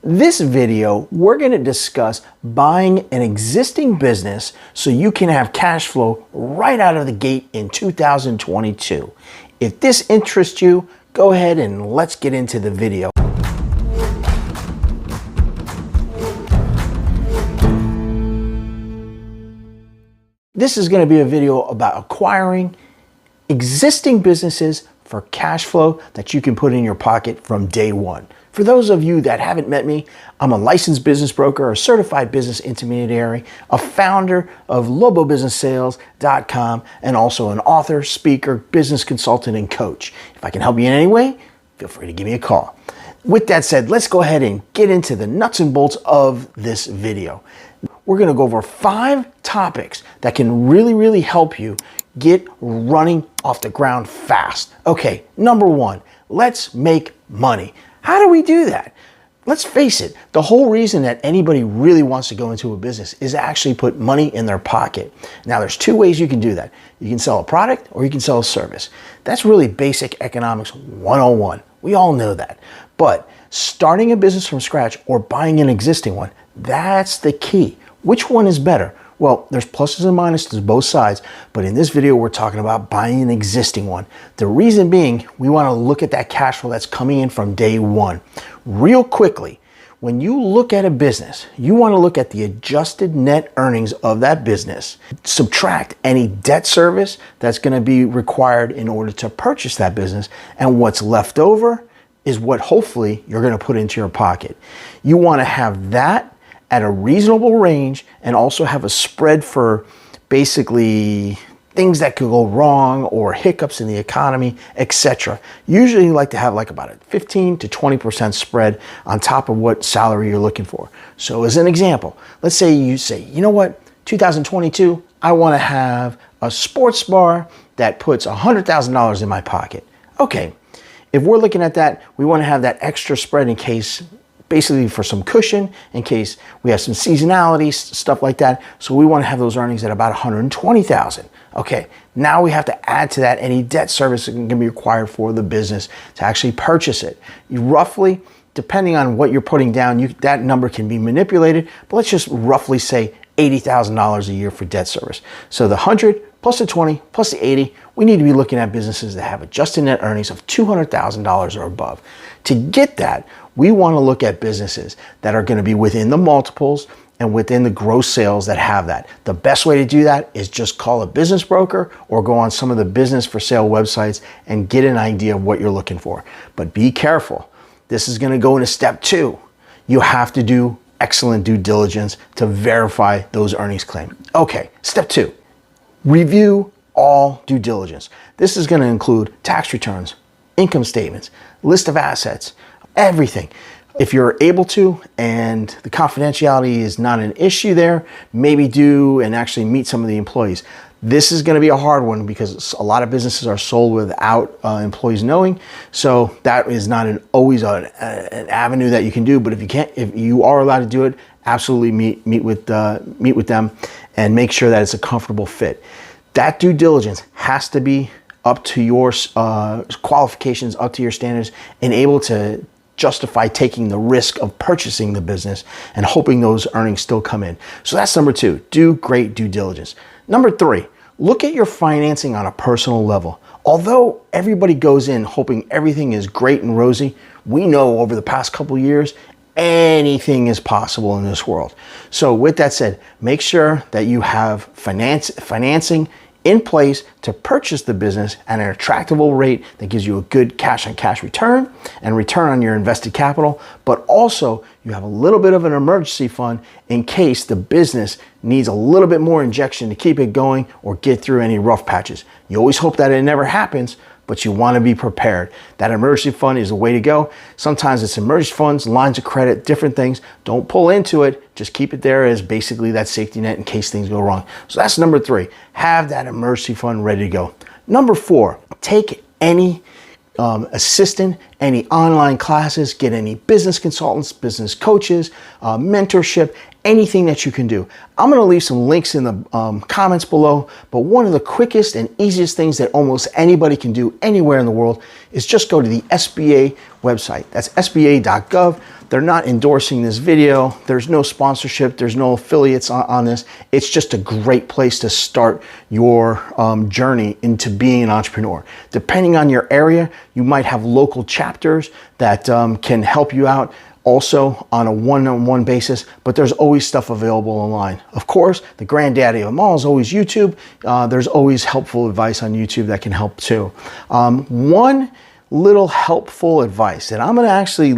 This video, we're going to discuss buying an existing business so you can have cash flow right out of the gate in 2022. If this interests you, go ahead and let's get into the video. This is going to be a video about acquiring existing businesses for cash flow that you can put in your pocket from day one. For those of you that haven't met me, I'm a licensed business broker, a certified business intermediary, a founder of LoboBusinessSales.com, and also an author, speaker, business consultant, and coach. If I can help you in any way, feel free to give me a call. With that said, let's go ahead and get into the nuts and bolts of this video. We're going to go over 5 topics that can really help you get running off the ground fast. Okay, number 1, let's make money. How do we do that? Let's face it, the whole reason that anybody really wants to go into a business is to actually put money in their pocket. Now, there's 2 ways you can do that. You can sell a product or you can sell a service. That's really basic economics 101. We all know that. But starting a business from scratch or buying an existing one, that's the key. Which one is better? Well, there's pluses and minuses to both sides, but in this video, we're talking about buying an existing one. The reason being, we want to look at that cash flow that's coming in from day one. Real quickly, when you look at a business, you want to look at the adjusted net earnings of that business, subtract any debt service that's going to be required in order to purchase that business, and what's left over is what hopefully you're going to put into your pocket. You want to have that at a reasonable range and also have a spread for basically things that could go wrong or hiccups in the economy, etc. Usually you like to have like about a 15 to 20% spread on top of what salary you're looking for. So as an example, let's say you say, you know what, 2022, I want to have a sports bar that puts $100,000 in my pocket. Okay, if we're looking at that, we want to have that extra spread in case, basically for some cushion, in case we have some seasonality, stuff like that. So we want to have those earnings at about $120,000. Okay, now we have to add to that any debt service that can be required for the business to actually purchase it. You roughly, depending on what you're putting down, that number can be manipulated, but let's just roughly say $80,000 a year for debt service. So the 100 plus the 20 plus the 80, we need to be looking at businesses that have adjusted net earnings of $200,000 or above. To get that, we want to look at businesses that are going to be within the multiples and within the gross sales that have that. The best way to do that is just call a business broker or go on some of the business for sale websites and get an idea of what you're looking for. But be careful. This is going to go into step 2. You have to do excellent due diligence to verify those earnings claims. Okay, step 2, review all due diligence. This is going to include tax returns, income statements, list of assets, everything. If you're able to and the confidentiality is not an issue there, maybe do and actually meet some of the employees. This is going to be a hard one because a lot of businesses are sold without employees knowing. So that is not always an avenue that you can do. But if you are allowed to do it, absolutely meet with them and make sure that it's a comfortable fit. That due diligence has to be up to your qualifications, up to your standards, and able to justify taking the risk of purchasing the business and hoping those earnings still come in. So that's number 2, do great due diligence. Number 3, look at your financing on a personal level. Although everybody goes in hoping everything is great and rosy, we know over the past couple years, anything is possible in this world. So with that said, make sure that you have financing in place to purchase the business at an attractable rate that gives you a good cash on cash return and return on your invested capital, but also you have a little bit of an emergency fund in case the business needs a little bit more injection to keep it going or get through any rough patches. You always hope that it never happens, but you want to be prepared. That emergency fund is the way to go. Sometimes it's emergency funds, lines of credit, different things. Don't pull into it. Just keep it there as basically that safety net in case things go wrong. So that's number 3. Have that emergency fund ready to go. Number 4, take any assistant, any online classes, get any business consultants, business coaches, mentorship, anything that you can do. I'm going to leave some links in the comments below, but one of the quickest and easiest things that almost anybody can do anywhere in the world is just go to the SBA website. That's sba.gov. They're not endorsing this video. There's no sponsorship. There's no affiliates on this. It's just a great place to start your journey into being an entrepreneur. Depending on your area, you might have local chapters that can help you out also on a one-on-one basis, but there's always stuff available online. Of course, the granddaddy of them all is always YouTube. There's always helpful advice on YouTube that can help too. One little helpful advice that I'm going to actually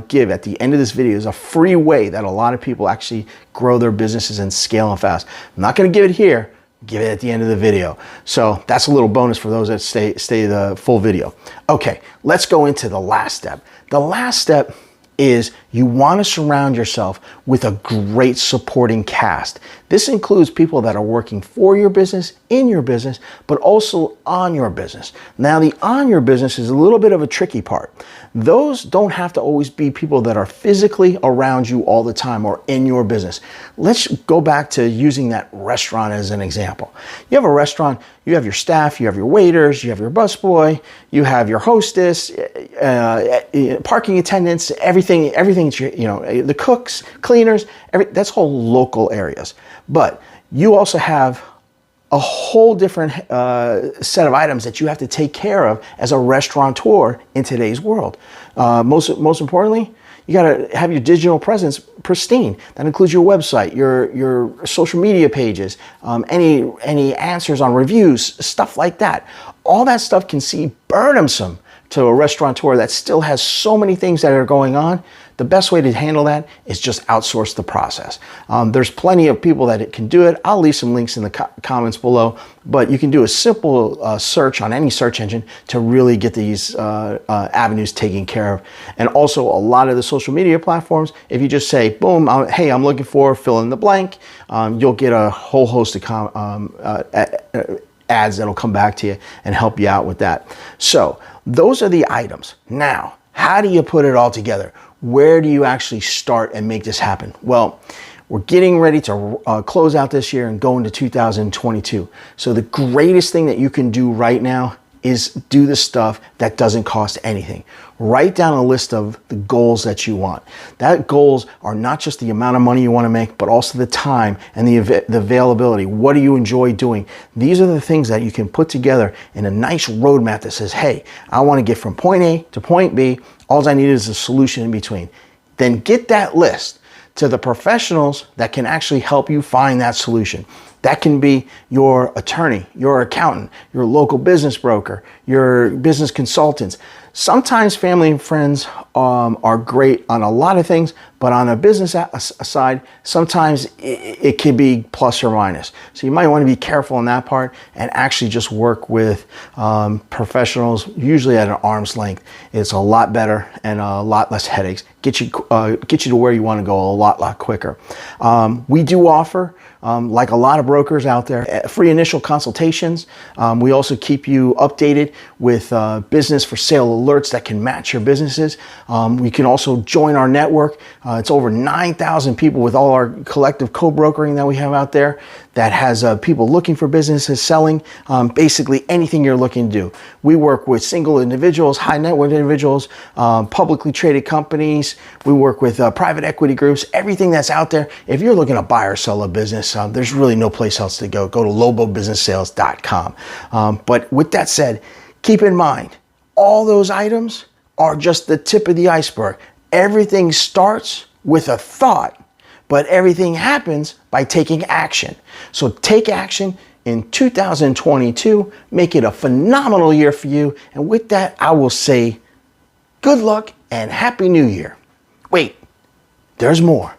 give at the end of this video is a free way that a lot of people actually grow their businesses and scale them fast. I'm not going to give it here. Give it at the end of the video. So that's a little bonus for those that stay the full video. Okay, let's go into the last step. The last step is you want to surround yourself with a great supporting cast. This includes people that are working for your business, in your business, but also on your business. Now, the on your business is a little bit of a tricky part. Those don't have to always be people that are physically around you all the time or in your business. Let's go back to using that restaurant as an example. You have a restaurant, you have your staff, you have your waiters, you have your busboy, you have your hostess, parking attendants, everything, the cooks, cleaners, that's all local areas. But you also have a whole different set of items that you have to take care of as a restaurateur in today's world. Most importantly, you got to have your digital presence pristine. That includes your website, your social media pages, any answers on reviews, stuff like that. All that stuff can seem burdensome to a restaurateur that still has so many things that are going on. The best way to handle that is just outsource the process. There's plenty of people that can do it. I'll leave some links in the comments below, but you can do a simple search on any search engine to really get these avenues taken care of. And also a lot of the social media platforms, if you just say, boom, hey, I'm looking for fill in the blank, you'll get a whole host of ads that'll come back to you and help you out with that. So those are the items. Now, how do you put it all together? Where do you actually start and make this happen? Well, we're getting ready to close out this year and go into 2022. So the greatest thing that you can do right now is do the stuff that doesn't cost anything. Write down a list of the goals that you want. That goals are not just the amount of money you want to make, but also the time and the availability. What do you enjoy doing? These are the things that you can put together in a nice roadmap that says, hey, I want to get from point A to point B. All I need is a solution in between. Then get that list to the professionals that can actually help you find that solution. That can be your attorney, your accountant, your local business broker, your business consultants. Sometimes family and friends are great on a lot of things, but on a business side, sometimes it can be plus or minus. So you might want to be careful on that part and actually just work with professionals, usually at an arm's length. It's a lot better and a lot less headaches. Get you to where you want to go a lot quicker. We do offer, like a lot of brokers out there, free initial consultations. We also keep you updated with business for sale alerts that can match your businesses. We can also join our network. It's over 9,000 people with all our collective co-brokering that we have out there that has people looking for businesses, selling basically anything you're looking to do. We work with single individuals, high net worth individuals, publicly traded companies. We work with private equity groups, everything that's out there. If you're looking to buy or sell a business, there's really no place else to go. Go to lobobusinesssales.com. But with that said, keep in mind, all those items are just the tip of the iceberg. Everything starts with a thought, but everything happens by taking action. So take action in 2022, make it a phenomenal year for you. And with that, I will say good luck and Happy New Year. Wait, there's more.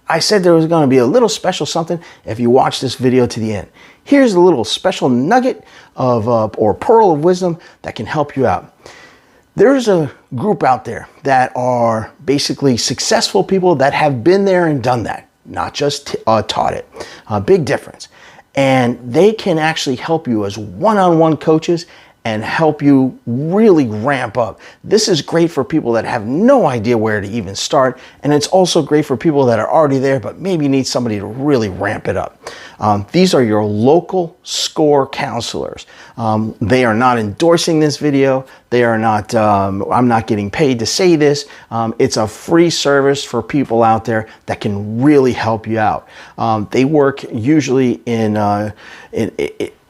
I said there was going to be a little special something if you watch this video to the end. Here's a little special nugget of or pearl of wisdom that can help you out. There's a group out there that are basically successful people that have been there and done that, not just taught it. Big difference. And they can actually help you as one-on-one coaches and help you really ramp up. This is great for people that have no idea where to even start, and it's also great for people that are already there but maybe need somebody to really ramp it up. These are your local SCORE counselors. They are not endorsing this video. They are not, I'm not getting paid to say this. It's a free service for people out there that can really help you out. They work usually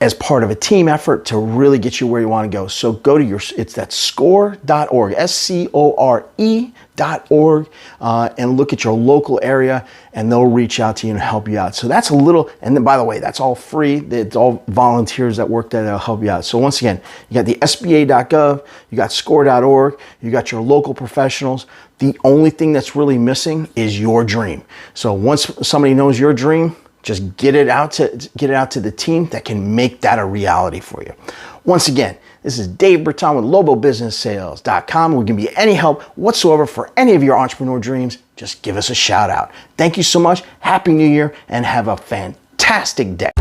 as part of a team effort to really get you where you want to go. So go to it's that score.org, SCORE.org, and look at your local area, and they'll reach out to you and help you out. So that's a little, and then by the way, that's all free. It's all volunteers that work there that'll help you out. So once again, you got the SBA.gov, you got score.org, you got your local professionals. The only thing that's really missing is your dream. So once somebody knows your dream, just get it out to the team that can make that a reality for you. Once again, this is Dave Britton with LoboBusinessSales.com. We can be any help whatsoever for any of your entrepreneur dreams. Just give us a shout out. Thank you so much. Happy New Year and have a fantastic day.